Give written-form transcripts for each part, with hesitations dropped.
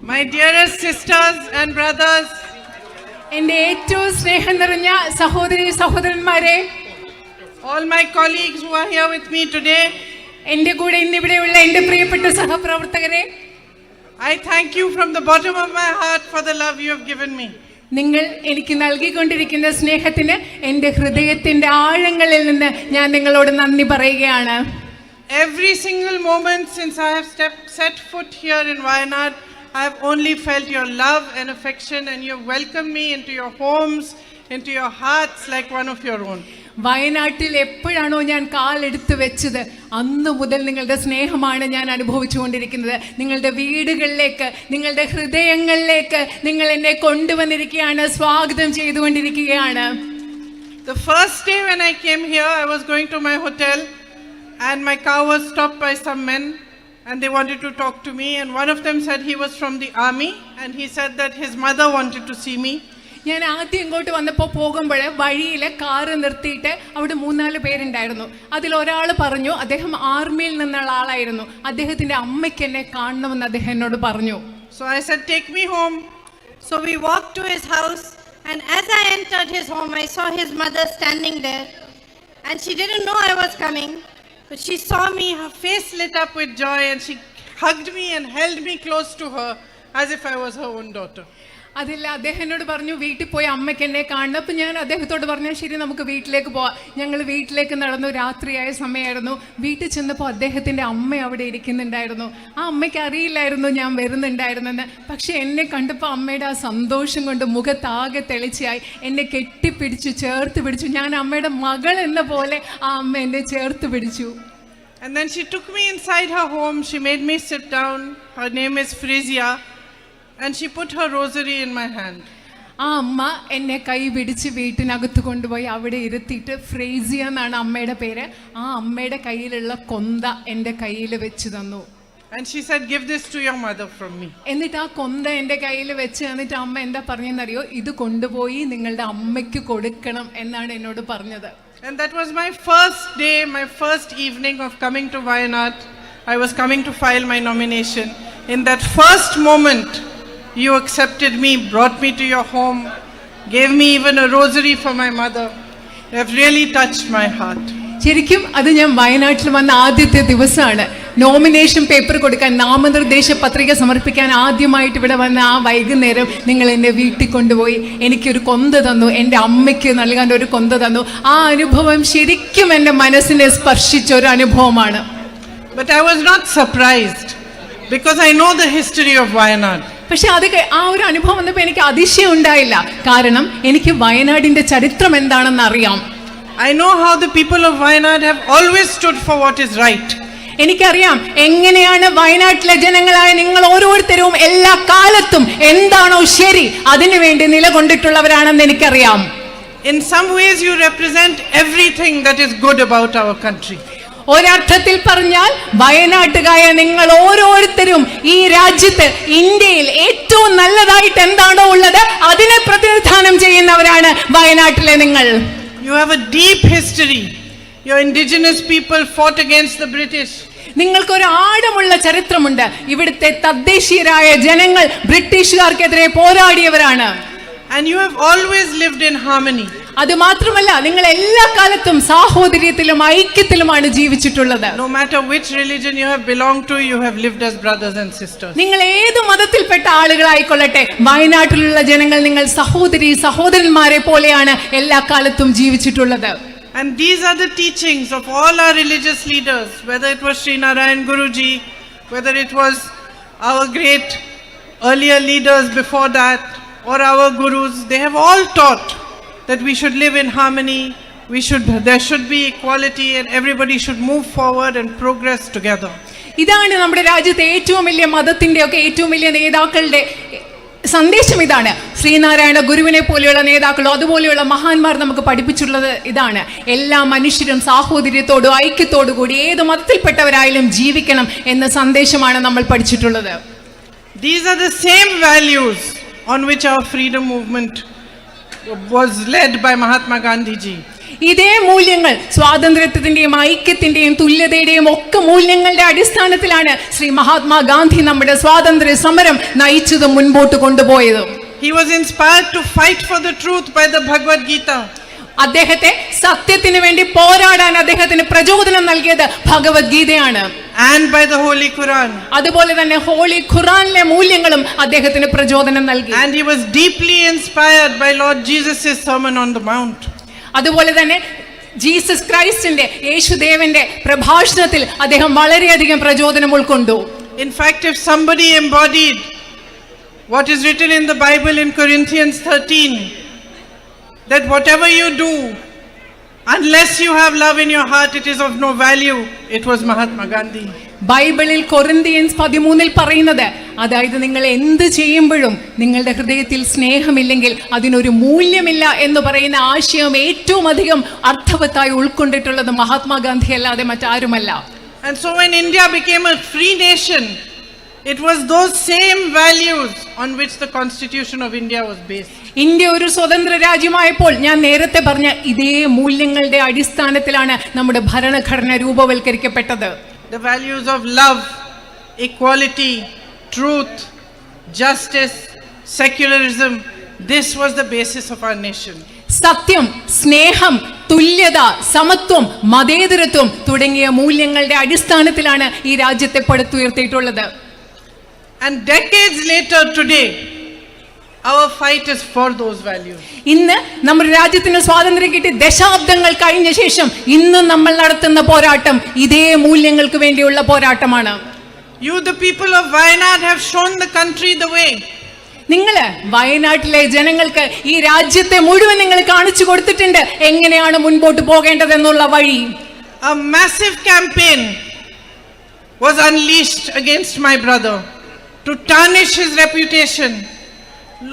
My dearest sisters and brothers, എൻ്റെ ഏറ്റവും സ്നേഹം നിറഞ്ഞ സഹോദരി സഹോദരന്മാരെ, all my colleagues who are here with me today, എൻ്റെ കൂടെ ഇന്നിവിടെയുള്ള എൻ്റെ പ്രിയപ്പെട്ട സഹപ്രവർത്തകരെ, I thank you from the bottom of my heart for the love you have given me. നിങ്ങൾ എനിക്ക് നൽകിക്കൊണ്ടിരിക്കുന്ന സ്നേഹത്തിന് എൻ്റെ ഹൃദയത്തിൻ്റെ ആഴങ്ങളിൽ നിന്ന് ഞാൻ നിങ്ങളോട് നന്ദി പറയുകയാണ്. Every single moment since I have set foot here in Wayanad, I have only felt your love and affection, and you have welcomed me into your homes, into your hearts like one of your own. വയനാട്ടിൽ എപ്പോഴാണോ ഞാൻ കാലെടുത്ത് വെച്ചത് അന്ന് മുതൽ നിങ്ങളുടെ സ്നേഹമാണ് ഞാൻ അനുഭവിച്ചുകൊണ്ടിരിക്കുന്നത്. നിങ്ങളുടെ വീടുകളിലേക്ക്, നിങ്ങളുടെ ഹൃദയങ്ങളിലേക്ക് നിങ്ങൾ എന്നെ കൊണ്ടുവന്നിരിക്കുകയാണ്, സ്വാഗതം ചെയ്തുകൊണ്ടിരിക്കുകയാണ്. The first day when I came here, I was going to my hotel and my car was stopped by some men and they wanted to talk to me, and one of them said he was from the army and he said that his mother wanted to see me. ഞാൻ ആദ്യം ഇങ്ങോട്ട് വന്നപ്പോൾ പോകുമ്പോൾ വഴിയിൽ car നിർത്തിയിട്ട് അവിടെ 3-4 പേരുണ്ടായിരുന്നു. അതിലൊരാൾ പറഞ്ഞു അദ്ദേഹം ആർമിയിൽ നിന്നുള്ള ആളായിരുന്നു, അദ്ദേഹത്തിൻ്റെ അമ്മയ്ക്ക് എന്നെ കാണണമെന്ന് അദ്ദേഹം എന്നോട് പറഞ്ഞു. So I said, take me home. So we walked to his house, and as I entered his home, I saw his mother standing there, and she didn't know I was coming, but she saw me, her face lit up with joy, and she hugged me and held me close to her as if I was her own daughter. അതില്ല, അദ്ദേഹം എന്നോട് പറഞ്ഞു വീട്ടിൽ പോയി അമ്മയ്ക്ക് എന്നെ കാണണം. അപ്പം ഞാൻ അദ്ദേഹത്തോട് പറഞ്ഞു ശരി നമുക്ക് വീട്ടിലേക്ക് പോവാം. ഞങ്ങൾ വീട്ടിലേക്ക് നടന്നു. രാത്രിയായ സമയമായിരുന്നു. വീട്ടിൽ ചെന്നപ്പോൾ അദ്ദേഹത്തിൻ്റെ അമ്മ അവിടെ ഇരിക്കുന്നുണ്ടായിരുന്നു. ആ അമ്മയ്ക്ക് അറിയില്ലായിരുന്നു ഞാൻ വരുന്നുണ്ടായിരുന്നെന്ന്. പക്ഷെ എന്നെ കണ്ടപ്പോൾ അമ്മയുടെ ആ സന്തോഷം കൊണ്ട് മുഖത്താകെ തെളിച്ചായി. എന്നെ കെട്ടിപ്പിടിച്ചു, ചേർത്ത് പിടിച്ചു. ഞാൻ അമ്മയുടെ മകൾ എന്ന പോലെ ആ അമ്മ എന്നെ ചേർത്ത് പിടിച്ചു. And then she took me inside her home. She made me sit down. Her name is Frizia. And she put her rosary in my hand. ആ അമ്മ എന്നെ കൈ പിടിച്ച് വീട്ടിനകത്ത് കൊണ്ടുപോയി അവിടെ ഇരുത്തിയിട്ട്, ഫ്രേസിയ എന്നാണ് അമ്മയുടെ പേര്, ആ അമ്മയുടെ കയ്യിലുള്ള കൊന്ത എൻ്റെ കയ്യിൽ വെച്ച് തന്നു. And she said, give this to your mother from me. എന്നിട്ട് ആ കൊന്ത എൻ്റെ കയ്യിൽ വെച്ച് തന്നിട്ട് അമ്മ എന്താ പറഞ്ഞെന്നറിയോ, ഇത് കൊണ്ടുപോയി നിങ്ങളുടെ അമ്മയ്ക്ക് കൊടുക്കണം എന്നാണ് എന്നോട് പറഞ്ഞത്. And that was my first day, my first evening of coming to Wayanad. I was coming to file my nomination. In that first moment, you accepted me, brought me to your home, gave me even a rosary for my mother. You have really touched my heart. ശരിക്കും അത് ഞാൻ വയനാട്ടിൽ വന്ന ആദ്യത്തെ ദിവസമാണ്. Nomination paper കൊടുക്കാൻ, നാമനിർദ്ദേശ പത്രിക സമർപ്പിക്കാൻ ആദ്യമായിട്ട് ഇവിടെ വന്ന ആ വൈകുന്നേരം നിങ്ങൾ എന്നെ വീട്ടിൽ കൊണ്ടുപോയി എനിക്കൊരു കൊന്ത തന്നു, എൻ്റെ അമ്മയ്ക്ക് നൽകാൻ ഒരു കൊന്ത തന്നു. ആ അനുഭവം ശരിക്കും എൻ്റെ മനസ്സിനെ സ്പർശിച്ച ഒരു അനുഭവമാണ്. But I was not surprised because I know the history of Wayanad. പക്ഷെ അത് ആ ഒരു അനുഭവം വന്നപ്പോൾ എനിക്ക് അതിശയം ഉണ്ടായില്ല. കാരണം എനിക്ക് വയനാടിന്റെ ചരിത്രം എന്താണെന്ന് അറിയാം. I know how the people of Wayanad have always stood for what is right. എനിക്കറിയാം എങ്ങനെയാണ് വയനാട്ടിലെ ജനങ്ങളായ നിങ്ങൾ ഓരോരുത്തരും എല്ലാ കാലത്തും എന്താണോ ശരി അതിനുവേണ്ടി നിലകൊണ്ടിട്ടുള്ളവരാണെന്ന് എനിക്കറിയാം. In some ways you represent everything that is good about our country. ഒരർത്ഥത്തിൽ പറഞ്ഞാൽ വയനാട്ടുകാരായ നിങ്ങൾ ഓരോരുത്തരും ഈ രാജ്യത്ത്, ഇന്ത്യയിൽ ഏറ്റവും നല്ലതായിട്ട് എന്താണോ ഉള്ളത് അതിനെ പ്രതിനിധാനം ചെയ്യുന്നവരാണ് വയനാട്ടിലെ നിങ്ങൾ. You have a deep history. Your indigenous people fought against the British. നിങ്ങൾക്കൊരു ആഴമുള്ള ചരിത്രമുണ്ട്. ഇവിടുത്തെ തദ്ദേശീയരായ ജനങ്ങൾ ബ്രിട്ടീഷുകാർക്കെതിരെ പോരാടിയവരാണ്. And you have always lived in harmony. അത് മാത്രമല്ല, നിങ്ങൾ എല്ലാ കാലത്തും സാഹോദര്യത്തിലും ഐക്യത്തിലുമാണ് ജീവിച്ചിട്ടുള്ളത്. No matter which religion you have belonged to, you have lived as brothers and sisters. നിങ്ങൾ ഏത് മതത്തിൽപ്പെട്ട ആളുകളായിക്കൊള്ളട്ടെ, വയനാട്ടിലുള്ള ജനങ്ങൾ നിങ്ങൾ സഹോദരി സഹോദരന്മാരെ പോലെയാണ് എല്ലാ കാലത്തും ജീവിച്ചിട്ടുള്ളത്. And these are the teachings of all our religious leaders, whether it was Sri Narayan Guruji, whether it was our great earlier leaders before that, or our gurus. They have all taught that we should live in harmony, there should be equality, and everybody should move forward and progress together. ഇതാണ് നമ്മുടെ രാജ്യത്തെ ഏറ്റവും വലിയ മതത്തിന്റെ ഒക്കെ ഏറ്റവും വലിയ നേതാക്കളുടെ സന്ദേശം. ഇതാണ് ശ്രീനാരായണ ഗുരുവിനെ പോലെയുള്ള നേതാക്കളോ അതുപോലെയുള്ള മഹാന്മാർ നമുക്ക് പഠിപ്പിച്ചിട്ടുള്ളത്. ഇതാണ് എല്ലാ മനുഷ്യരും സാഹോദര്യത്തോടും ഐക്യത്തോടു കൂടി ഏത് മതത്തിൽപ്പെട്ടവരായാലും ജീവിക്കണം എന്ന സന്ദേശമാണ് നമ്മൾ പഠിച്ചിട്ടുള്ളത്. These are the same values on which our freedom movement was led by Mahatma Gandhi ji. ഇതേ മൂല്യങ്ങൾ സ്വാതന്ത്ര്യത്തിന്റെയും ഐക്യത്തിന്റെയും തുല്യതയുടെയും ഒക്കെ മൂല്യങ്ങളുടെ അടിസ്ഥാനത്തിലാണ് ശ്രീ മഹാത്മാഗാന്ധി നമ്മുടെ സ്വാതന്ത്ര്യ സമരം നയിച്ചതും മുൻപോട്ട് കൊണ്ടുപോയതും. He was inspired to fight for the truth by the Bhagavad Gita. അദ്ദേഹത്തെ സത്യത്തിന് വേണ്ടി പോരാടാൻ അദ്ദേഹത്തിന് പ്രചോദനം നൽകിയത് ഭഗവത്ഗീതയാണ്. And by the Holy Quran. അതുപോലെ തന്നെ ഹോളി ഖുറാനിലെ മൂല്യങ്ങളും അദ്ദേഹത്തിന് പ്രചോദനം നൽകി. And he was deeply inspired by Lord Jesus' Sermon on the Mount. അതുപോലെ തന്നെ ജീസസ് ക്രൈസ്റ്റിന്റെ യേശുദേവന്റെ പ്രഭാഷണത്തിൽ അദ്ദേഹം വളരെയധികം പ്രചോദനം ഉൾക്കൊണ്ടു. In fact, if somebody embodied what is written in the Bible in Corinthians 13, that whatever you do, unless you have love in your heart, it is of no value, it was Mahatma Gandhi. ബൈബിളിൽ Corinthians 13 പറയുന്നത്, അതായത് നിങ്ങൾ എന്ത് ചെയ്യുമ്പോഴും നിങ്ങളുടെ ഹൃദയത്തിൽ സ്നേഹമില്ലെങ്കിൽ അതിനൊരു മൂല്യമില്ല എന്ന് പറയുന്ന ആശയം ഏറ്റവും അധികം അർത്ഥവത്തായി ഉൾക്കൊണ്ടിട്ടുള്ളത് മഹാത്മാഗാന്ധി അല്ലാതെ മറ്റാരുമല്ല. And so when India became a free nation, it was those same values on which the Constitution of India was based. India ഒരു സ്വതന്ത്ര രാജ്യമായപ്പോൾ ഞാൻ നേരത്തെ പറഞ്ഞ ഇതേ മൂല്യങ്ങളുടെ അടിസ്ഥാനത്തിലാണ് നമ്മുടെ ഭരണഘടന രൂപവൽക്കരിക്കപ്പെട്ടത്. The values of love, equality, truth, justice, secularism, this was the basis of our nation. സത്യം, സ്നേഹം, തുല്യത, സമത്വം, മതേതരത്വം തുടങ്ങിയ മൂല്യങ്ങളുടെ അടിസ്ഥാനത്തിലാണ് ഈ രാജ്യത്തെ പടുത്തുയർത്തിയിട്ടുള്ളത്. And decades later today, our fight is for those values. ഇന്ന് നമ്മുടെ രാജ്യത്തിന് സ്വാതന്ത്ര്യം കിട്ടി ദശാബ്ദങ്ങൾ കഴിഞ്ഞ ശേഷം ഇന്ന് നമ്മൾ നടത്തുന്ന പോരാട്ടം ഇതേ മൂല്യങ്ങൾക്ക് വേണ്ടിയുള്ള പോരാട്ടമാണ്. You, the people of Wayanad, have shown the country the way. നിങ്ങള് വയനാട്ടിലെ ജനങ്ങൾക്ക് ഈ രാജ്യത്തെ മുഴുവൻ നിങ്ങൾ കാണിച്ചു കൊടുത്തിട്ടുണ്ട് എങ്ങനെയാണ് മുൻപോട്ട് പോകേണ്ടതെന്നുള്ള വഴി. A massive campaign was unleashed against my brother to tarnish his reputation.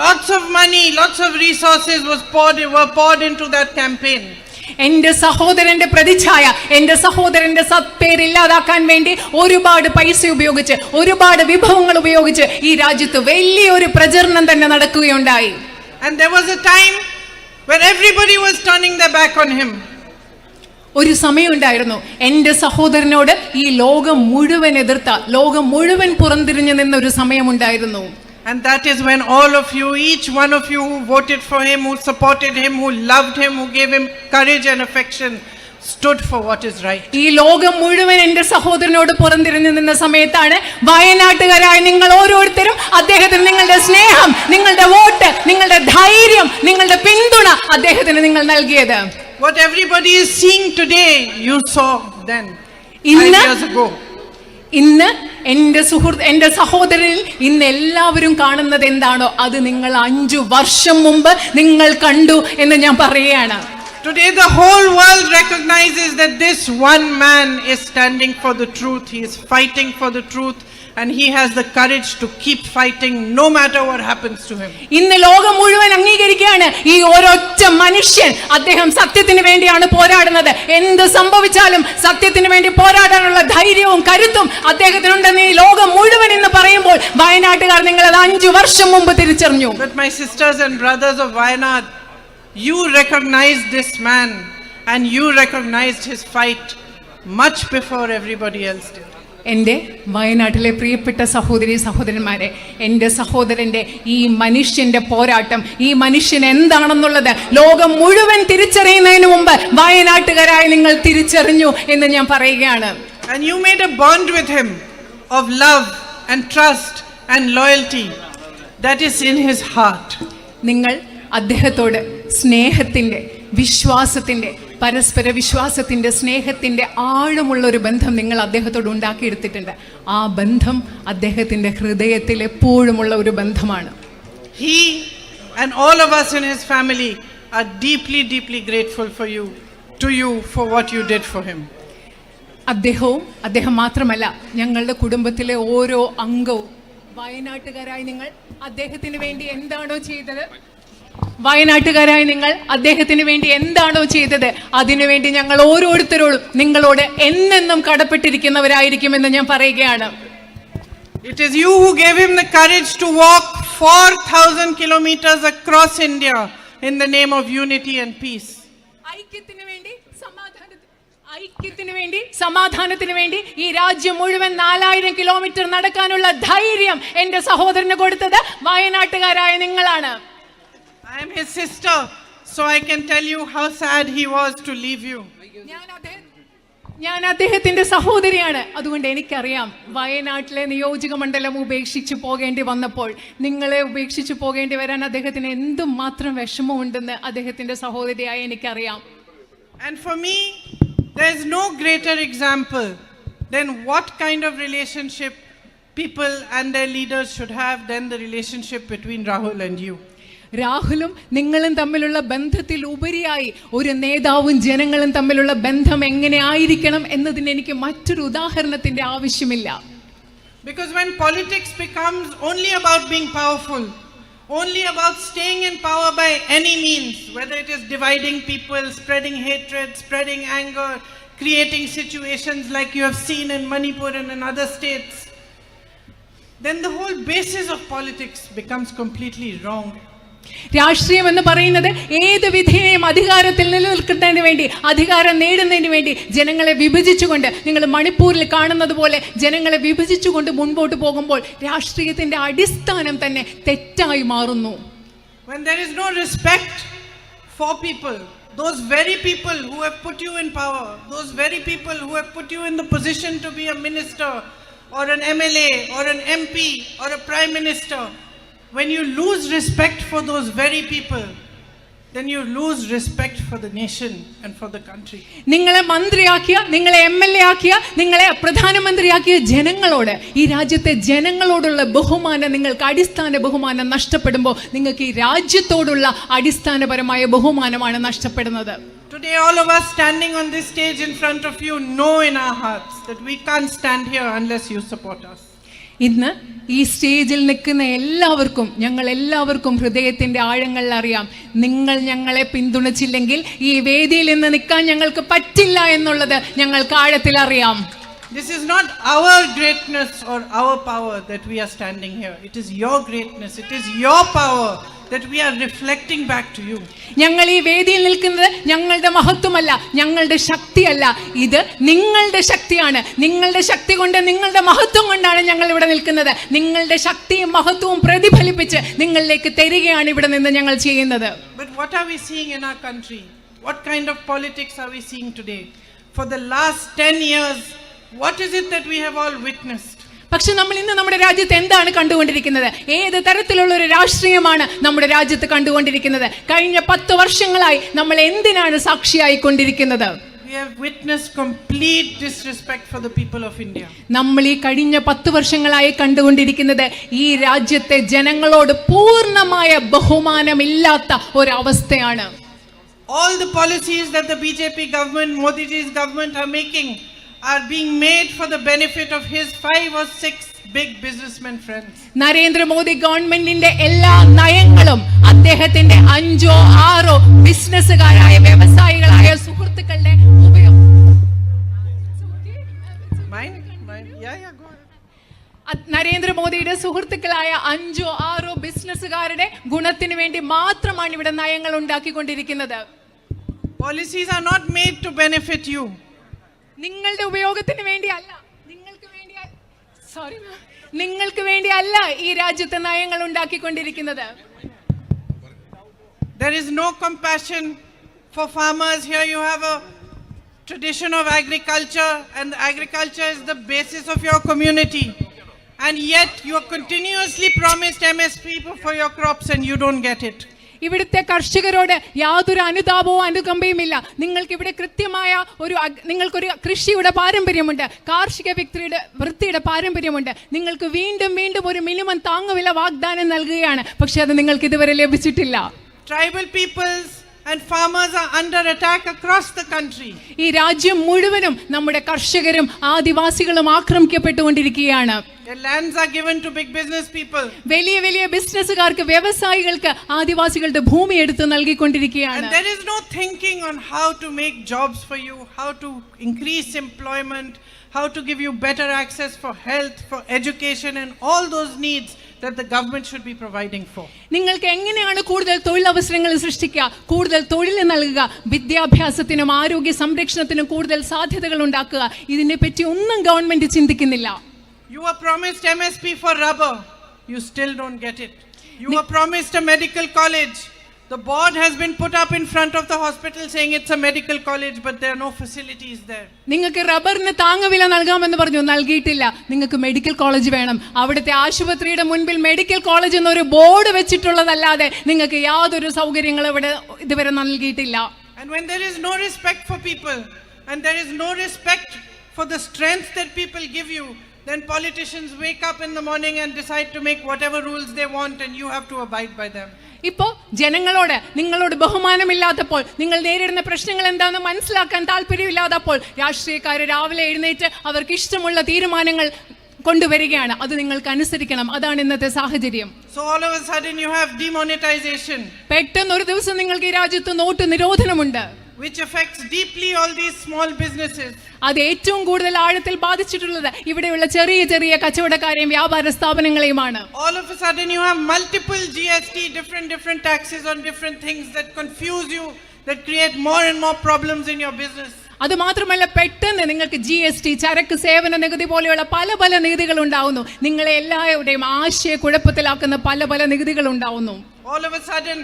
Lots of money, lots of resources were poured into that campaign. എന്റെ സഹോദരന്റെ പ്രതിച്ഛായ, എന്റെ സഹോദരന്റെ സത്പേര് ഇല്ലാതാക്കാൻ വേണ്ടി ഒരുപാട് പൈസ ഉപയോഗിച്ച്, ഒരുപാട് വിഭവങ്ങൾ ഉപയോഗിച്ച് ഈ രാജ്യത്ത് വലിയൊരു പ്രചരണം തന്നെ നടക്കുകയുണ്ടായി. And there was a time where everybody was turning their back on him. ഒരു സമയമുണ്ടായിരുന്നു എന്റെ സഹോദരനോട് ഈ ലോകം മുഴുവൻ എതിർത്ത, ലോകം മുഴുവൻ പുറംതിരിഞ്ഞു നിന്ന ഒരു സമയമുണ്ടായിരുന്നു. And that is when all of you, each one of you who voted for him, who supported him, who loved him, who gave him courage and affection, stood for what is right. ഈ ലോകം മുഴുവൻ എന്റെ സഹോദരനോട് പുറംതിരിഞ്ഞു നിന്ന സമയത്താണ് വയനാട്ടുകാരായ നിങ്ങൾ ഓരോരുത്തരും അദ്ദേഹത്തിന് നിങ്ങളുടെ സ്നേഹം, നിങ്ങളുടെ വോട്ട്, നിങ്ങളുടെ ധൈര്യം, നിങ്ങളുടെ പിന്തുണ അദ്ദേഹത്തിന് നിങ്ങൾ നൽകിയത്. What everybody is seeing today, you saw then, 5 years ago. ഇന്ന് എന്റെ സഹോദരനിൽ ഇന്ന് എല്ലാവരും കാണുന്നത് എന്താണോ അത് നിങ്ങൾ 5 വർഷം മുമ്പ് നിങ്ങൾ കണ്ടു എന്ന് ഞാൻ പറയുകയാണ്. Today the whole world recognizes that this one man is standing for the truth. He is fighting for the truth and he has the courage to keep fighting no matter what happens to him. ഇന്ന് ലോകം മുഴുവൻ അംഗീകരിക്കുകയാണ് ഈ ഒരൊറ്റ മനുഷ്യൻ അദ്ദേഹം സത്യത്തിന് വേണ്ടിയാണ് പോരാടുന്നത്. എന്ത് സംഭവിച്ചാലും സത്യത്തിന് വേണ്ടി പോരാടാനുള്ള ധൈര്യവും കരുത്തും അദ്ദേഹത്തിനുണ്ടെന്ന് ഈ ലോകം മുഴുവൻ ഇന്ന് പറയുമ്പോൾ വയനാട്ടുകാർ നിങ്ങൾ അത് 5 വർഷം മുമ്പ് തിരിച്ചറിഞ്ഞു. But my sisters and brothers of Wayanad, you recognized this man and you recognized his fight much before everybody else did. എൻ്റെ വയനാട്ടിലെ പ്രിയപ്പെട്ട സഹോദരി സഹോദരന്മാരെ, എൻ്റെ സഹോദരൻ്റെ ഈ മനുഷ്യൻ്റെ പോരാട്ടം, ഈ മനുഷ്യൻ എന്താണെന്നുള്ളത് ലോകം മുഴുവൻ തിരിച്ചറിയുന്നതിന് മുമ്പ് വയനാട്ടുകാരായി നിങ്ങൾ തിരിച്ചറിഞ്ഞു എന്ന് ഞാൻ പറയുകയാണ്. And you made a bond with him of love and trust and loyalty that is in his heart. നിങ്ങൾ അദ്ദേഹത്തോട് സ്നേഹത്തിൻ്റെ, വിശ്വാസത്തിൻ്റെ, പരസ്പര വിശ്വാസത്തിൻ്റെ, സ്നേഹത്തിൻ്റെ ആഴമുള്ള ഒരു ബന്ധം നിങ്ങൾ അദ്ദേഹത്തോട് ഉണ്ടാക്കിയെടുത്തിട്ടുണ്ട്. ആ ബന്ധം അദ്ദേഹത്തിൻ്റെ ഹൃദയത്തിൽ എപ്പോഴുമുള്ള ഒരു ബന്ധമാണ്. He and all of us in his family are deeply, deeply grateful to you for what you did for him. അദ്ദേഹം മാത്രമല്ല, ഞങ്ങളുടെ കുടുംബത്തിലെ ഓരോ അംഗവും വയനാട്ടുകാരായി നിങ്ങൾ അദ്ദേഹത്തിന് വേണ്ടി എന്താണോ ചെയ്തത്, വയനാട്ടുകാരായി നിങ്ങൾ അദ്ദേഹത്തിന് വേണ്ടി എന്താണോ ചെയ്തത് അതിനുവേണ്ടി ഞങ്ങൾ ഓരോരുത്തരോടും നിങ്ങളോട് എന്നെന്നും കടപ്പെട്ടിരിക്കുന്നവരായിരിക്കുമെന്ന് ഞാൻ പറയുകയാണ്. It is you who gave him the courage to walk 4,000 kilometers across India in the name of unity and peace. ഐക്യത്തിന് വേണ്ടി സമാധാനത്തിന് വേണ്ടി ഈ രാജ്യം മുഴുവൻ 4000 കിലോമീറ്റർ നടക്കാനുള്ള ധൈര്യം എന്റെ സഹോദരന് കൊടുത്തത് വയനാട്ടുകാരായ നിങ്ങളാണ്. I am his sister, so I can tell you how sad he was to leave you. ഞാൻ അദ്ദേഹത്തിന്റെ സഹോദരിയാണ്. അതുകൊണ്ട് എനിക്കറിയാം വയനാട്ടിലെ നിയോജക മണ്ഡലം ഉപേക്ഷിച്ചു പോകേണ്ടി വന്നപ്പോൾ, നിങ്ങളെ ഉപേക്ഷിച്ചു പോകേണ്ടി വരാൻ അദ്ദേഹത്തിന് എന്തുമാത്രം വിഷമമുണ്ടെന്ന് അദ്ദേഹത്തിന്റെ സഹോദരിയായ എനിക്കറിയാം. And for me, there is no greater example than what kind of relationship people and their leaders should have than the relationship between Rahul and you. രാഹുലും നിങ്ങളും തമ്മിലുള്ള ബന്ധത്തിൽ ഉപരിയായി ഒരു നേതാവും ജനങ്ങളും തമ്മിലുള്ള ബന്ധം എങ്ങനെ ആയിരിക്കണം എന്നതിന് എനിക്ക് മറ്റൊരു ഉദാഹരണത്തിന്റെ ആവശ്യമില്ല. Because when politics becomes only about being powerful, only about staying in power by any means, whether it is dividing people, spreading hatred, spreading anger, creating situations like you have seen in Manipur and in other states, then the whole basis of politics becomes completely wrong. രാഷ്ട്രീയം എന്ന് പറയുന്നത് ഏത് വിധേയം അധികാരത്തിൽ നിലനിൽക്കുന്നതിന് വേണ്ടി, അധികാരം നേടുന്നതിന് വേണ്ടി ജനങ്ങളെ വിഭജിച്ചുകൊണ്ട്, നിങ്ങൾ മണിപ്പൂരിൽ കാണുന്നത് പോലെ ജനങ്ങളെ വിഭജിച്ചുകൊണ്ട് മുൻപോട്ട് പോകുമ്പോൾ രാഷ്ട്രീയത്തിന്റെ അടിസ്ഥാനം തന്നെ തെറ്റായി മാറുന്നു. When there is no respect for people, those very people who have put you in power, those very people who have put you in the position to be a minister or an MLA or an MP or a prime minister, when you lose respect for those very people, then you lose respect for the nation and for the country. നിങ്ങളെ മന്ത്രിയാക്കിയ, നിങ്ങളെ MLA ആക്കിയ, നിങ്ങളെ പ്രധാനമന്ത്രിയാക്കിയ ജനങ്ങളോട്, ഈ രാജ്യത്തെ ജനങ്ങളോടുള്ള ബഹുമാനം, നിങ്ങൾക്ക് അടിസ്ഥാന ബഹുമാനം നഷ്ടപ്പെടുമ്പോൾ നിങ്ങൾക്ക് ഈ രാജ്യത്തോടുള്ള അടിസ്ഥാനപരമായ ബഹുമാനമാണ് നഷ്ടപ്പെടുന്നത്. Today all of us standing on this stage in front of you know in our hearts that we can't stand here unless you support us. ഇന്ന് ഈ സ്റ്റേജിൽ നിൽക്കുന്ന എല്ലാവർക്കും, ഞങ്ങൾ എല്ലാവർക്കും ഹൃദയത്തിന്റെ ആഴങ്ങളിൽ അറിയാം, നിങ്ങൾ ഞങ്ങളെ പിന്തുണച്ചില്ലെങ്കിൽ ഈ വേദിയിൽ നിന്ന് നിൽക്കാൻ ഞങ്ങൾക്ക് പറ്റില്ല എന്നുള്ളത് ഞങ്ങൾക്ക് ആഴത്തിൽ അറിയാം. This is not our greatness or our power that we are standing here. It is your greatness, it is your power that we are reflecting back to you. ഞങ്ങൾ ഈ വേദിയിൽ നിൽക്കുന്നത് ഞങ്ങളുടെ മഹത്വമല്ല, ഞങ്ങളുടെ ശക്തിയല്ല, ഇത് നിങ്ങളുടെ ശക്തിയാണ്. നിങ്ങളുടെ ശക്തി കൊണ്ട്, നിങ്ങളുടെ മഹത്വം കൊണ്ടാണ് ഞങ്ങൾ ഇവിടെ നിൽക്കുന്നത്. നിങ്ങളുടെ ശക്തിയും മഹത്വവും പ്രതിഫലിപ്പിച്ച് നിങ്ങളിലേക്ക് തരികയാണ് ഇവിടെ നിന്ന് ഞങ്ങൾ ചെയ്യുന്നത്. But what are we seeing in our country? What kind of politics are we seeing today? For the last 10 years, what is it that we have all witnessed? പക്ഷെ നമ്മൾ ഇന്ന് നമ്മുടെ രാജ്യത്ത് എന്താണ് കണ്ടുകൊണ്ടിരിക്കുന്നത്? ഏത് തരത്തിലുള്ള ഒരു രാഷ്ട്രീയമാണ് നമ്മുടെ രാജ്യത്ത് കണ്ടുകൊണ്ടിരിക്കുന്നത്? കഴിഞ്ഞ 10 വർഷങ്ങളായി നമ്മൾ എന്തിനാണ് സാക്ഷിയായിക്കൊണ്ടിരിക്കുന്നത്? We have witnessed complete disrespect for the people of India. നമ്മൾ ഈ കഴിഞ്ഞ 10 വർഷങ്ങളായി കണ്ടുകൊണ്ടിരിക്കുന്നത് ഈ രാജ്യത്തെ ജനങ്ങളോട് പൂർണ്ണമായ ബഹുമാനമില്ലാത്ത ഒരു അവസ്ഥയാണ്. All the policies that the BJP government, Modi's government are making are being made for the benefit of his 5 or 6 big businessmen friends. Narendra Modi ഗവൺമെന്റിന്റെ എല്ലാ നയങ്ങളും അദ്ദേഹത്തിന്റെ 5 or 6 ബിസിനസ്സുകാരായ വ്യവസായികളായ സുഹൃത്തുക്കളുടെ നരേന്ദ്രമോദിയുടെ സുഹൃത്തുക്കളായ 5 or 6 ബിസിനസ്സുകാരുടെ ഗുണത്തിന് വേണ്ടി മാത്രമാണ് ഇവിടെ നയങ്ങൾ ഉണ്ടാക്കിക്കൊണ്ടിരിക്കുന്നത്. Policies are not made to benefit you. നിങ്ങളുടെ ഉപയോഗത്തിന് വേണ്ടിയല്ല, നിങ്ങൾക്ക് വേണ്ടിയല്ല ഈ രാജ്യത്തെ നയങ്ങൾ ഉണ്ടാക്കിക്കൊണ്ടിരിക്കുന്നത്. There is no compassion for farmers. Here you have a tradition of agriculture, and agriculture is the basis of your community, and yet you are continuously promised MSP for your crops and you don't get it. ഇവിടുത്തെ കർഷകരോട് യാതൊരു അനുതാപവും അനുകമ്പയുമില്ല. നിങ്ങൾക്ക് ഇവിടെ കൃത്യമായ നിങ്ങൾക്കൊരു കൃഷിയുടെ പാരമ്പര്യമുണ്ട്, കാർഷിക വൃത്തിയുടെ പാരമ്പര്യമുണ്ട്. നിങ്ങൾക്ക് വീണ്ടും വീണ്ടും ഒരു മിനിമം താങ്ങുവില വാഗ്ദാനം നൽകുകയാണ്, പക്ഷെ അത് നിങ്ങൾക്ക് ഇതുവരെ ലഭിച്ചിട്ടില്ല. Tribal peoples and farmers are under attack across the country. ഈ രാജ്യം മുഴുവനും നമ്മുടെ കർഷകരും ആദിവാസികളും ആക്രമിക്കപ്പെട്ടുകൊണ്ടിരിക്കുകയാണ്. Their lands are given to big business people. വലിയ വലിയ ബിസിനസ്സുകാർക്ക്, വ്യവസായികൾക്ക് ആദിവാസികളുടെ ഭൂമി എടുത്ത് നൽകിക്കൊണ്ടിരിക്കുകയാണ്. And there is no thinking on how to make jobs for you, how to increase employment, how to give you better access for health, for education and all those needs that the government should be providing for. നിങ്ങൾക്ക് എങ്ങനെയാണ് കൂടുതൽ തൊഴിലവസരങ്ങൾ സൃഷ്ടിക്കുക, കൂടുതൽ തൊഴിൽ നൽകുക, വിദ്യാഭ്യാസത്തിനും ആരോഗ്യ സംരക്ഷണത്തിനും കൂടുതൽ സാധ്യതകൾ ഉണ്ടാക്കുക, ഇതിനെപ്പറ്റി ഒന്നും ഗവൺമെന്റ് ചിന്തിക്കുന്നില്ല. You were promised MSP for rubber, you still don't get it. You were promised a medical college. The board has been put up in front of the hospital saying it's a medical college, but there are no facilities there. നിങ്ങൾക്ക് റബ്ബറിന് താങ്ങുവില നൽകാമെന്ന് പറഞ്ഞു, നൽകിയിട്ടില്ല. നിങ്ങൾക്ക് medical college വേണം. അവിടുത്തെ ആശുപത്രിയുടെ മുൻപിൽ മെഡിക്കൽ കോളേജ് എന്നൊരു ബോർഡ് വെച്ചിട്ടുള്ളതല്ലാതെ നിങ്ങൾക്ക് യാതൊരു സൗകര്യങ്ങളും ഇവിടെ ഇതുവരെ നൽകിയിട്ടില്ല. And when there is no respect for people and there is no respect for the strength that people give you, then politicians wake up in the morning and decide to make whatever rules they want and you have to abide by them. ഇപ്പോൾ ജനങ്ങളോട് നിങ്ങളോട് ബഹുമാനമില്ലാത്തപ്പോൾ, നിങ്ങൾ നേരിടുന്ന പ്രശ്നങ്ങൾ എന്താണെന്ന് മനസ്സിലാക്കാൻ താല്പര്യമില്ലാത്തപ്പോൾ രാഷ്ട്രീയക്കാർ രാവിലെ എഴുന്നേറ്റ് അവർക്ക് ഇഷ്ടമുള്ള തീരുമാനങ്ങൾ കൊണ്ടുവരികയാണ്. അത് നിങ്ങൾക്ക് അനുസരിക്കണം. അതാണ് ഇന്നത്തെ സാഹചര്യം. So all of a sudden you have demonetization, പെട്ടെന്ന് ഒരു ദിവസം നിങ്ങൾക്ക് ഈ രാജ്യത്ത് not നിരോധനമുണ്ട്, which affects deeply all these small businesses. അത് ഏറ്റവും കൂടുതൽ ആഴത്തിൽ ബാധിച്ചിട്ടുള്ളത് ഇവിടെയുള്ള ചെറിയ ചെറിയ കച്ചവടക്കാരെയും വ്യാപാര സ്ഥാപനങ്ങളെയുമാണ്. All of a sudden you have multiple GST, different taxes on different things that confuse you, that create more and more problems in your business. അത് മാത്രമല്ല, പെട്ടെന്ന് നിങ്ങൾക്ക് GST, ചരക്ക് സേവന നികുതി പോലെയുള്ള പല പല നികുതികൾ ഉണ്ടാവുന്നു. നിങ്ങളെ എല്ലാവരുടെയും ആശയക്കുഴപ്പത്തിലാക്കുന്ന പല പല നികുതികൾ ഉണ്ടാവുന്നു. All of a sudden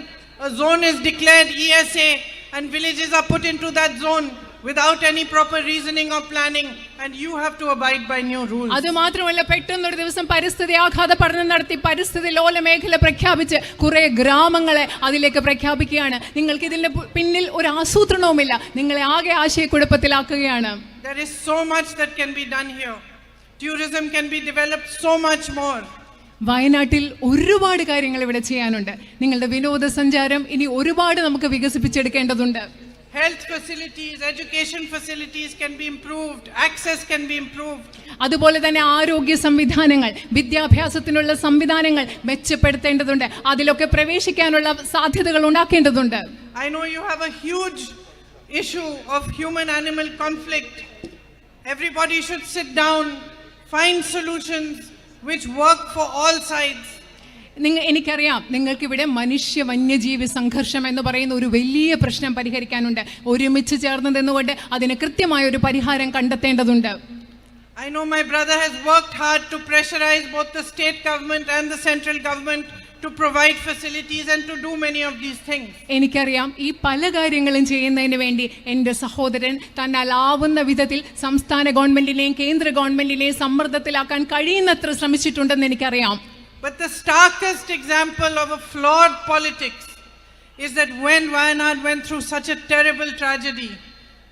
a zone is declared ESA and villages are put into that zone without any proper reasoning or planning, and you have to abide by new rules. അത് മാത്രമല്ല, പെട്ടെന്ന് ഒരു ദിവസം പരിസ്ഥിതി ആഘാത പഠനം നടത്തി പരിസ്ഥിതി ലോല മേഖല പ്രഖ്യാപിച്ച് കുറെ ഗ്രാമങ്ങളെ അതിലേക്ക് പ്രഖ്യാപിക്കുകയാണ്. നിങ്ങൾക്ക് ഇതിന്റെ പിന്നിൽ ഒരു ആസൂത്രണവുമില്ല. നിങ്ങളെ ആകെ ആശയക്കുഴപ്പത്തിലാക്കുകയാണ്. There is so much that can be done here. Tourism can be developed so much more. വയനാട്ടിൽ ഒരുപാട് കാര്യങ്ങൾ ഇവിടെ ചെയ്യാനുണ്ട്. നിങ്ങളുടെ വിനോദസഞ്ചാരം ഇനി ഒരുപാട് നമുക്ക് വികസിപ്പിച്ചെടുക്കേണ്ടതുണ്ട്. Health facilities, education facilities can be improved, access can be improved. അതുപോലെ തന്നെ ആരോഗ്യ സംവിധാനങ്ങൾ, വിദ്യാഭ്യാസത്തിനുള്ള സംവിധാനങ്ങൾ മെച്ചപ്പെടുത്തേണ്ടതുണ്ട്. അതിലൊക്കെ പ്രവേശിക്കാനുള്ള സാധ്യതകൾ ഉണ്ടാക്കേണ്ടതുണ്ട്. I know you have a huge issue of human-animal conflict. Everybody should sit down, find solutions which work for all sides. എനിക്കറിയാം, നിങ്ങൾക്കിവിടെ മനുഷ്യ വന്യജീവി സംഘർഷം എന്ന് പറയുന്ന ഒരു വലിയ പ്രശ്നം പരിഹരിക്കാനുണ്ട്. ഒരുമിച്ച് ചേർന്ന് നിന്നുകൊണ്ട് അതിന് കൃത്യമായ ഒരു പരിഹാരം കണ്ടെത്തേണ്ടതുണ്ട്. I know my brother has worked hard to pressurize both the state government and the central government to provide facilities and to do many of these things. എനിക്കറിയാം, ഈ പല കാര്യങ്ങളും ചെയ്യുന്നതിന് വേണ്ടി എൻ്റെ സഹോദരൻ തന്നാലാവുന്ന വിധത്തിൽ സംസ്ഥാന ഗവൺമെന്റിനെയും കേന്ദ്ര ഗവൺമെന്റിനെയും സമ്മർദ്ദത്തിലാക്കാൻ കഴിയുന്നത്ര ശ്രമിച്ചിട്ടുണ്ടെന്ന് എനിക്കറിയാം. But the starkest example of a flawed politics is that when Wayanad went through such a terrible tragedy,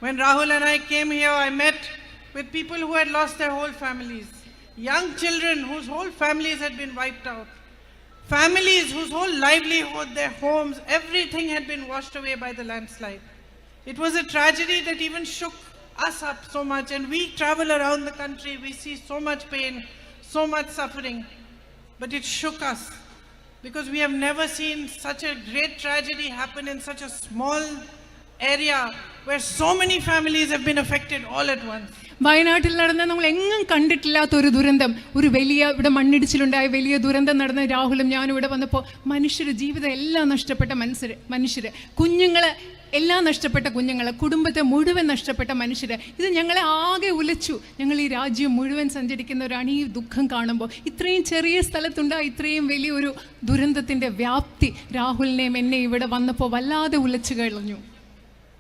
when Rahul and I came here, I met with people who had lost their whole families, young children whose whole families had been wiped out, families whose whole livelihood, their homes, everything had been washed away by the landslide. It was a tragedy that even shook us up so much, and we travel around the country, we see so much pain, so much suffering. But it shook us because we have never seen such a great tragedy happen in such a small area where so many families have been affected all at once. വയനാട്ടിൽ നടന്ന നമ്മൾ എങ്ങും കണ്ടിട്ടില്ലാത്ത ഒരു ദുരന്തം, ഒരു വലിയ ഇവിടെ മണ്ണിടിച്ചിലുണ്ടായ വലിയ ദുരന്തം നടന്ന രാഹുലും ഞാനും ഇവിടെ വന്നപ്പോൾ മനുഷ്യർ ജീവിതം എല്ലാം നഷ്ടപ്പെട്ട മനുഷ്യർ, കുഞ്ഞുങ്ങളെ എല്ലാം നഷ്ടപ്പെട്ട കുഞ്ഞുങ്ങൾ, കുടുംബത്തെ മുഴുവൻ നഷ്ടപ്പെട്ട മനുഷ്യർ, ഇത് ഞങ്ങളെ ആകെ ഉലച്ചു. ഞങ്ങൾ ഈ രാജ്യം മുഴുവൻ സഞ്ചരിക്കുന്നവരാണ്. ഈ ദുഃഖം കാണുമ്പോൾ ഇത്രയും ചെറിയ സ്ഥലത്തുണ്ടായ ഇത്രയും വലിയൊരു ദുരന്തത്തിൻ്റെ വ്യാപ്തി രാഹുലിനെയും എന്നെ ഇവിടെ വന്നപ്പോൾ വല്ലാതെ ഉലച്ചു കളഞ്ഞു.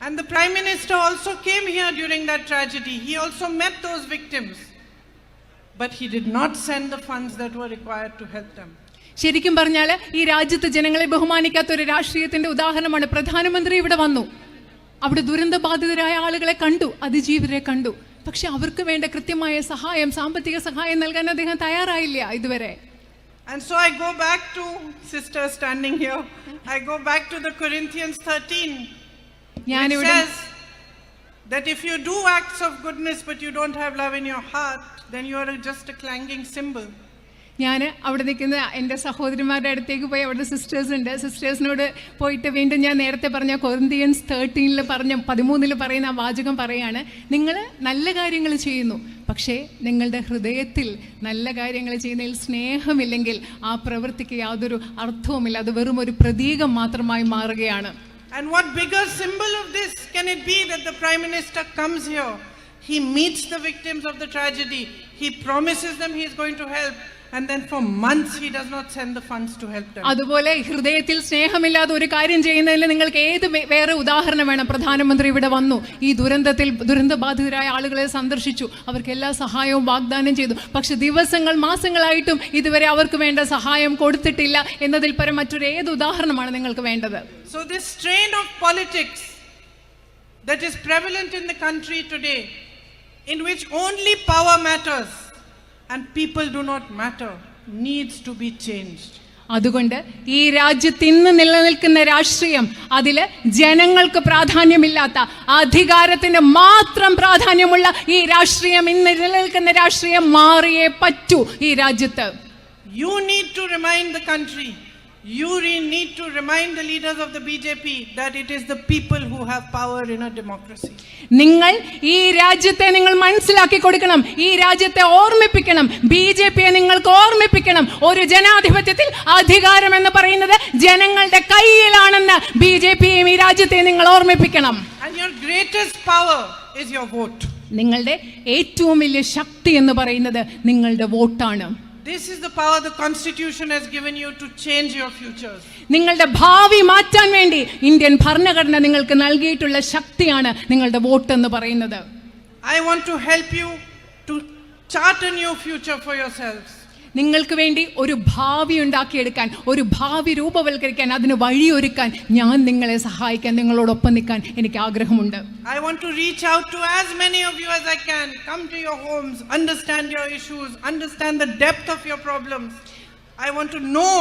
And the Prime Minister also came here during that tragedy. He also met those victims. But he did not send the funds that were required to help them. ശരിക്കും പറഞ്ഞാൽ ഈ രാജ്യത്ത് ജനങ്ങളെ ബഹുമാനിക്കാത്ത ഒരു രാഷ്ട്രീയത്തിന്റെ ഉദാഹരണമാണ് പ്രധാനമന്ത്രി ഇവിടെ വന്നു. അവിടെ ദുരന്തബാധിതരായ ആളുകളെ കണ്ടു, അതിജീവരെ കണ്ടു. പക്ഷെ അവർക്ക് വേണ്ട കൃത്യമായ സഹായം, സാമ്പത്തിക സഹായം നൽകാൻ അദ്ദേഹം തയ്യാറായില്ല ഇതുവരെ. And so I go back to sister standing here. I go back to the Corinthians 13. It says that if you do acts of goodness but you don't have love in your heart, then you are just a clanging cymbal. ഞാൻ അവിടെ നിൽക്കുന്ന എൻ്റെ സഹോദരിമാരുടെ അടുത്തേക്ക് പോയി, അവിടെ sisters ഉണ്ട്, സിസ്റ്റേഴ്സിനോട് പോയിട്ട് വീണ്ടും ഞാൻ നേരത്തെ പറഞ്ഞ കൊറിന്ത്യൻസ് 13 പറഞ്ഞ 13 പറയുന്ന ആ വാചകം പറയാണ്, നിങ്ങൾ നല്ല കാര്യങ്ങൾ ചെയ്യുന്നു, പക്ഷേ നിങ്ങളുടെ ഹൃദയത്തിൽ നല്ല കാര്യങ്ങൾ ചെയ്യുന്നതിൽ സ്നേഹമില്ലെങ്കിൽ ആ പ്രവൃത്തിക്ക് യാതൊരു അർത്ഥവുമില്ല, അത് വെറും ഒരു പ്രതീകം മാത്രമായി മാറുകയാണ്. And what bigger symbol of this can it be that the Prime Minister comes here, he meets the victims of the tragedy, he promises them he is going to help, and then for months he does not send the funds to help them. അതുപോലെ ഹൃദയത്തിൽ സ്നേഹമില്ലാതെ ഒരു കാര്യം ചെയ്യുന്നതിൽ നിങ്ങൾക്ക് ഏത് വേറെ ഉദാഹരണം വേണം? പ്രധാനമന്ത്രി ഇവിടെ വന്നു, ഈ ദുരന്തബാധിതരായ ആളുകളെ സന്ദർശിച്ചു, അവർക്ക് എല്ലാ സഹായവും വാഗ്ദാനം ചെയ്തു, പക്ഷെ ദിവസങ്ങൾ മാസങ്ങളായിട്ടും ഇതുവരെ അവർക്ക് വേണ്ട സഹായം കൊടുത്തിട്ടില്ല എന്നതിൽ പരം മറ്റൊരു ഏത് ഉദാഹരണമാണ് നിങ്ങൾക്ക് വേണ്ടത്? So this strain of politics that is prevalent in the country today, in which only power matters and people do not matter, needs to be changed. അതുകൊണ്ട് ഈ രാജ്യത്ത് ഇന്ന് നിലനിൽക്കുന്ന രാഷ്ട്രീയം, അതിൽ ജനങ്ങൾക്ക് പ്രാധാന്യമില്ലാത്ത, അധികാരത്തിന് മാത്രം പ്രാധാന്യമുള്ള ഈ രാഷ്ട്രീയം, ഇന്ന് നിലനിൽക്കുന്ന രാഷ്ട്രീയം മാറിയേ പറ്റൂ ഈ രാജ്യത്ത്. You need to remind the country, you need to remind the leaders of the BJP that it is the people who have power in a democracy. നിങ്ങൾ ഈ രാജ്യത്തെ നിങ്ങൾ മനസ്സിലാക്കി കൊടുക്കണം, ഈ രാജ്യത്തെ ഓർമ്മിപ്പിക്കണം, BJPയെ നിങ്ങൾക്ക് ഓർമ്മിപ്പിക്കണം, ഒരു ജനാധിപത്യത്തിൽ അധികാരം എന്ന് പറയുന്നത് ജനങ്ങളുടെ കയ്യിലാണെന്ന് BJPയും ഈ രാജ്യത്തെ നിങ്ങൾ ഓർമ്മിപ്പിക്കണം. And your greatest power is your vote. നിങ്ങളുടെ ഏറ്റവും വലിയ ശക്തി എന്ന് പറയുന്നത് നിങ്ങളുടെ വോട്ടാണ്. This is the power the Constitution has given you to change your futures. നിങ്ങളുടെ ഭാവി മാറ്റാൻ വേണ്ടി ഇന്ത്യൻ ഭരണഘടന നിങ്ങൾക്ക് നൽകിയിട്ടുള്ള ശക്തിയാണ് നിങ്ങളുടെ വോട്ട് എന്ന് പറയുന്നത്. I want to help you to chart a new future for yourselves. നിങ്ങൾക്ക് വേണ്ടി ഒരു ഭാവി ഉണ്ടാക്കിയെടുക്കാൻ, ഒരു ഭാവി രൂപവൽക്കരിക്കാൻ, അതിന് വഴിയൊരുക്കാൻ ഞാൻ നിങ്ങളെ സഹായിക്കാൻ, നിങ്ങളോടൊപ്പം നിൽക്കാൻ എനിക്ക് ആഗ്രഹമുണ്ട്. I want to reach out to as many of you as I can. Come to your homes, understand your issues, understand the depth of your problems. I want to know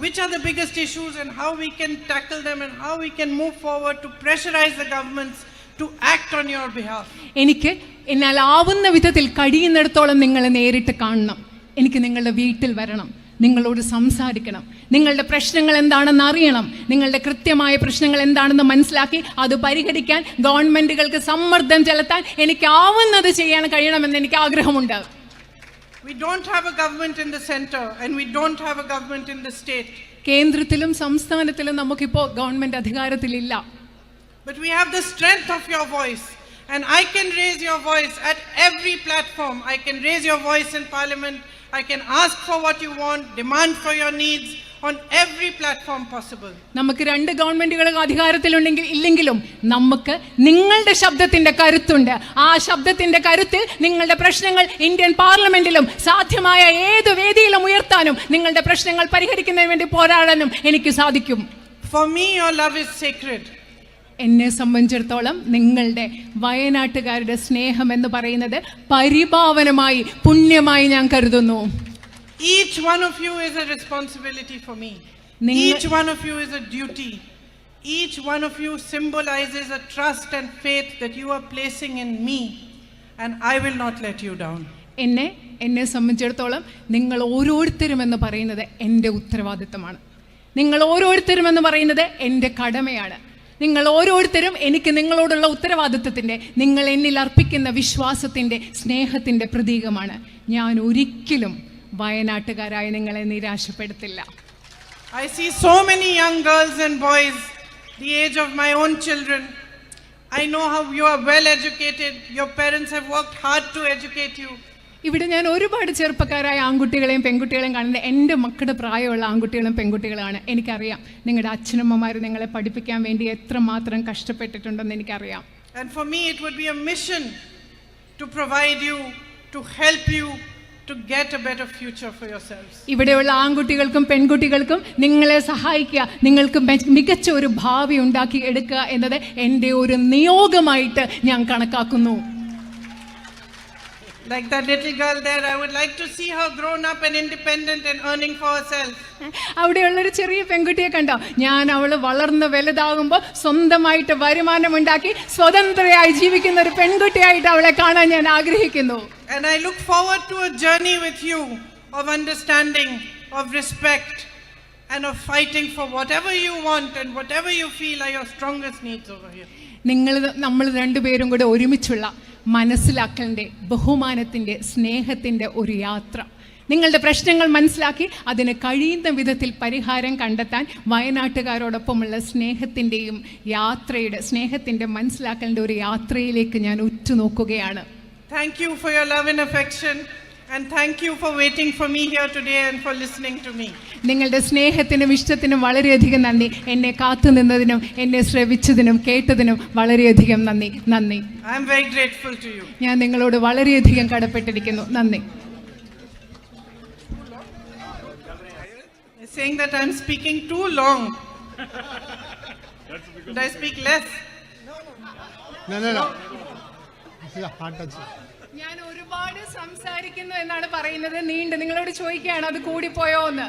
which are the biggest issues and how we can tackle them and how we can move forward to pressurize the governments to act on your behalf. എനിക്ക് എന്നാൽ ആവുന്ന വിധത്തിൽ കഴിയുന്നിടത്തോളം നിങ്ങളെ നേരിട്ട് കാണണം. എനിക്ക് നിങ്ങളുടെ വീട്ടിൽ വരണം, നിങ്ങളോട് സംസാരിക്കണം, നിങ്ങളുടെ പ്രശ്നങ്ങൾ എന്താണെന്ന് അറിയണം, നിങ്ങളുടെ കൃത്യമായ പ്രശ്നങ്ങൾ എന്താണെന്ന് മനസ്സിലാക്കി അത് പരിഹരിക്കാൻ ഗവൺമെന്റുകൾക്ക് സമ്മർദ്ദം ചെലുത്താൻ എനിക്കാവുന്നത് ചെയ്യാൻ കഴിയണമെന്ന് എനിക്ക് ആഗ്രഹമുണ്ട്. We don't have a government in the center and we don't have a government in the state. കേന്ദ്രത്തിലും സംസ്ഥാനത്തിലും നമുക്കിപ്പോൾ government അധികാരത്തിലില്ല. But we have the strength of your voice. And I can raise your voice at every platform. I can raise your voice in parliament. I can ask for what you want, demand for your needs on every platform possible. നമുക്ക് രണ്ട് ഗവൺമെന്റുകൾ അധികാരത്തിലുണ്ടെങ്കിൽ ഇല്ലെങ്കിലും നമുക്ക് നിങ്ങളുടെ ശബ്ദത്തിന്റെ കരുത്തുണ്ട്. ആ ശബ്ദത്തിന്റെ കരുത്തിൽ നിങ്ങളുടെ പ്രശ്നങ്ങൾ ഇന്ത്യൻ പാർലമെന്റിലും സാധ്യമായ ഏത് വേദിയിലും ഉയർത്താനും നിങ്ങളുടെ പ്രശ്നങ്ങൾ പരിഹരിക്കുന്നതിന് വേണ്ടി പോരാടാനും എനിക്ക് സാധിക്കും. For me your love is sacred. എന്നെ സംബന്ധിച്ചിടത്തോളം നിങ്ങളുടെ വയനാട്ടുകാരുടെ സ്നേഹം എന്ന് പറയുന്നത് പരിപാവനമായി, പുണ്യമായി ഞാൻ കരുതുന്നു. Each one of you is a responsibility for me. Each one of you is a duty. Each one of you symbolizes a trust and faith that you are placing in me, and I will not let you down. എന്നെ സംബന്ധിച്ചിടത്തോളം നിങ്ങൾ ഓരോരുത്തരും എന്ന് പറയുന്നത് എൻ്റെ ഉത്തരവാദിത്തമാണ്. നിങ്ങൾ ഓരോരുത്തരും എന്ന് പറയുന്നത് എൻ്റെ കടമയാണ്. നിങ്ങൾ ഓരോരുത്തരും എനിക്ക് നിങ്ങളോടുള്ള ഉത്തരവാദിത്വത്തിൻ്റെ, നിങ്ങൾ എന്നിൽ അർപ്പിക്കുന്ന വിശ്വാസത്തിൻ്റെ, സ്നേഹത്തിൻ്റെ പ്രതീകമാണ്. ഞാൻ ഒരിക്കലും വയനാട്ടുകാരായ നിങ്ങളെ നിരാശപ്പെടുത്തില്ല. I see so many young girls and boys the age of my own children. I know how you are well educated. Your parents have worked hard to educate you. ഇവിടെ ഞാൻ ഒരുപാട് ചെറുപ്പക്കാരായ ആൺകുട്ടികളെയും പെൺകുട്ടികളെയും കാണുന്നത് എൻ്റെ മക്കളുടെ പ്രായമുള്ള ആൺകുട്ടികളും പെൺകുട്ടികളാണ്. എനിക്കറിയാം നിങ്ങളുടെ അച്ഛനമ്മമാർ നിങ്ങളെ പഠിപ്പിക്കാൻ വേണ്ടി എത്രമാത്രം കഷ്ടപ്പെട്ടിട്ടുണ്ടെന്ന് എനിക്കറിയാം. And for me it would be a mission to provide you, to help you to get a better future for yourselves. ഇവിടെയുള്ള ആൺകുട്ടികൾക്കും പെൺകുട്ടികൾക്കും നിങ്ങളെ സഹായിക്കുക, നിങ്ങൾക്ക് മികച്ച ഒരു ഭാവി ഉണ്ടാക്കി എടുക്കുക എന്നത് എൻ്റെ ഒരു നിയോഗമായിട്ട് ഞാൻ കണക്കാക്കുന്നു. Like that little girl there, I would like to see her grown up and independent and earning for herself. അവിടെയുള്ളൊരു ചെറിയ പെൺകുട്ടിയെ കണ്ടോ? ഞാൻ അവൾ വളർന്ന് വലുതാകുമ്പോൾ സ്വന്തമായിട്ട് വരുമാനം ഉണ്ടാക്കി സ്വതന്ത്രയായി ജീവിക്കുന്ന ഒരു പെൺകുട്ടിയായിട്ട് അവളെ കാണാൻ ഞാൻ ആഗ്രഹിക്കുന്നു. And I look forward to a journey with you of understanding, of respect, and of fighting for whatever you want and whatever you feel are your strongest needs over here. നമ്മൾ രണ്ടുപേരും കൂടെ ഒരുമിച്ചുള്ള മനസ്സിലാക്കലിൻ്റെ, ബഹുമാനത്തിൻ്റെ, സ്നേഹത്തിൻ്റെ ഒരു യാത്ര. നിങ്ങളുടെ പ്രശ്നങ്ങൾ മനസ്സിലാക്കി അതിന് കഴിയുന്ന വിധത്തിൽ പരിഹാരം കണ്ടെത്താൻ വയനാട്ടുകാരോടൊപ്പമുള്ള സ്നേഹത്തിൻ്റെയും യാത്രയുടെ, സ്നേഹത്തിൻ്റെ മനസ്സിലാക്കലിൻ്റെ ഒരു യാത്രയിലേക്ക് ഞാൻ ഉറ്റുനോക്കുകയാണ്. Thank you for your love and affection, and thank you for waiting for me here today and for listening to me. നിങ്ങളുടെ സ്നേഹത്തിനും ഇഷ്ടത്തിനും വളരെയധികം നന്ദി. എന്നെ കാത്തു നിന്നതിനും എന്നെ ശ്രവിച്ചതിനും കേട്ടതിനും വളരെയധികം നന്ദി. നന്ദി. I am very grateful to you. ഞാൻ നിങ്ങളോട് വളരെയധികം കടപ്പെട്ടിരിക്കുന്നു. നന്ദി. They're saying that I am speaking too long. Should I speak less? No. This is a hard touch. ഞാൻ ഒരുപാട് സംസാരിക്കുന്നു എന്നാണ് പറയുന്നത്. നീണ്ട് നിങ്ങളോട് ചോദിക്കുകയാണ് അത് കൂടിപ്പോയോ എന്ന്.